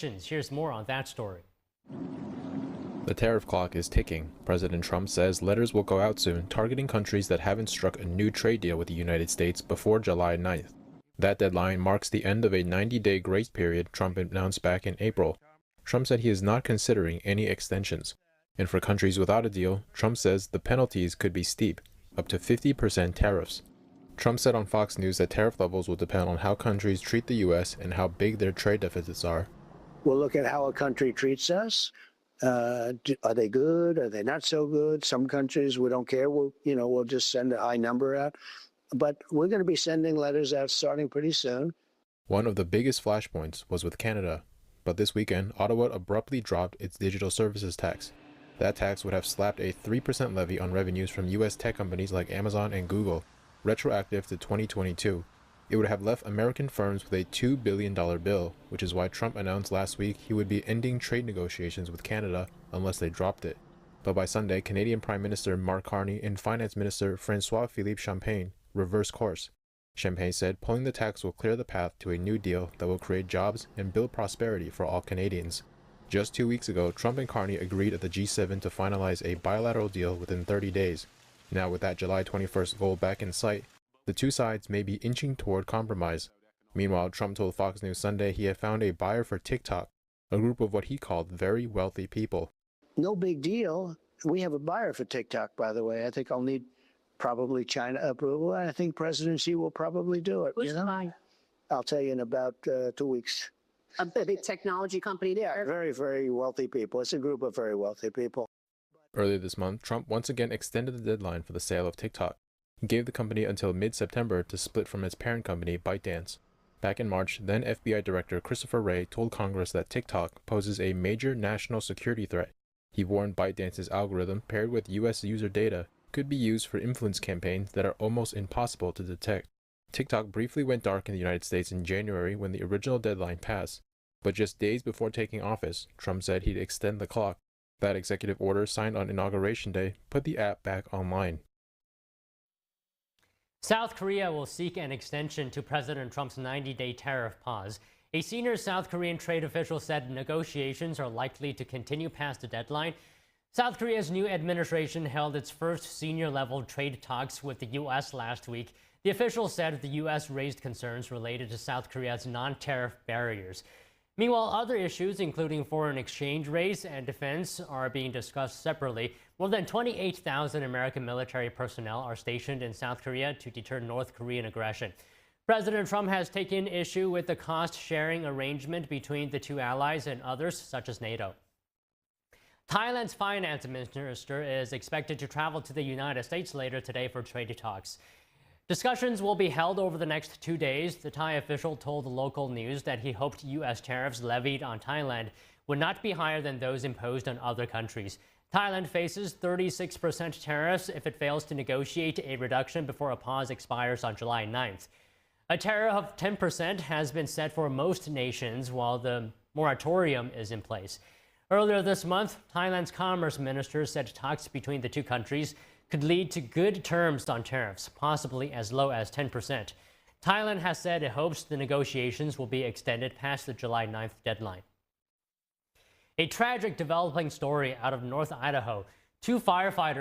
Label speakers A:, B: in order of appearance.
A: Here's more on that story.
B: The tariff clock is ticking. President Trump says letters will go out soon, targeting countries that haven't struck a new trade deal with the United States before July 9th. That deadline marks the end of a 90-day grace period Trump announced back in April. Trump said he is not considering any extensions. And for countries without a deal, Trump says the penalties could be steep, up to 50% tariffs. Trump said on Fox News that tariff levels will depend on how countries treat the U.S. and how big their trade deficits are.
C: We'll look at how a country treats us. Are they good? Are they not so good? Some countries, we don't care. We'll just send a high number out. But we're going to be sending letters out starting pretty soon.
B: One of the biggest flashpoints was with Canada. But this weekend, Ottawa abruptly dropped its digital services tax. That tax would have slapped a 3% levy on revenues from U.S. tech companies like Amazon and Google, retroactive to 2022. It would have left American firms with a $2 billion bill, which is why Trump announced last week he would be ending trade negotiations with Canada unless they dropped it. But by Sunday, Canadian Prime Minister Mark Carney and Finance Minister François-Philippe Champagne reversed course. Champagne said pulling the tax will clear the path to a new deal that will create jobs and build prosperity for all Canadians. Just 2 weeks ago, Trump and Carney agreed at the G7 to finalize a bilateral deal within 30 days. Now with that July 21st goal back in sight, the two sides may be inching toward compromise. Meanwhile, Trump told Fox News Sunday he had found a buyer for TikTok, a group of what he called very wealthy people.
C: No big deal. We have a buyer for TikTok, by the way. I think I'll need probably China approval. I think President Xi will probably do it.
D: Who's buying?
C: I'll tell you in about 2 weeks.
D: A big technology company there.
C: Very, very wealthy people. It's a group of very wealthy people.
B: Earlier this month, Trump once again extended the deadline for the sale of TikTok. He gave the company until mid-September to split from its parent company, ByteDance. Back in March, then FBI Director Christopher Wray told Congress that TikTok poses a major national security threat. He warned ByteDance's algorithm, paired with U.S. user data, could be used for influence campaigns that are almost impossible to detect. TikTok briefly went dark in the United States in January when the original deadline passed. But just days before taking office, Trump said he'd extend the clock. That executive order, signed on Inauguration Day, put the app back online.
A: South Korea will seek an extension to President Trump's 90-day tariff pause. A senior South Korean trade official said negotiations are likely to continue past the deadline. South Korea's new administration held its first senior-level trade talks with the U.S. last week. The official said the U.S. raised concerns related to South Korea's non-tariff barriers. Meanwhile, other issues, including foreign exchange rates and defense, are being discussed separately. More than 28,000 American military personnel are stationed in South Korea to deter North Korean aggression. President Trump has taken issue with the cost-sharing arrangement between the two allies and others, such as NATO. Thailand's finance minister is expected to travel to the United States later today for trade talks. Discussions will be held over the next 2 days. The Thai official told local news that he hoped U.S. tariffs levied on Thailand would not be higher than those imposed on other countries. Thailand faces 36% tariffs if it fails to negotiate a reduction before a pause expires on July 9th. A tariff of 10% has been set for most nations while the moratorium is in place. Earlier this month, Thailand's commerce minister said talks between the two countries could lead to good terms on tariffs, possibly as low as 10%. Thailand has said it hopes the negotiations will be extended past the July 9th deadline. A tragic developing story out of North Idaho. Two firefighters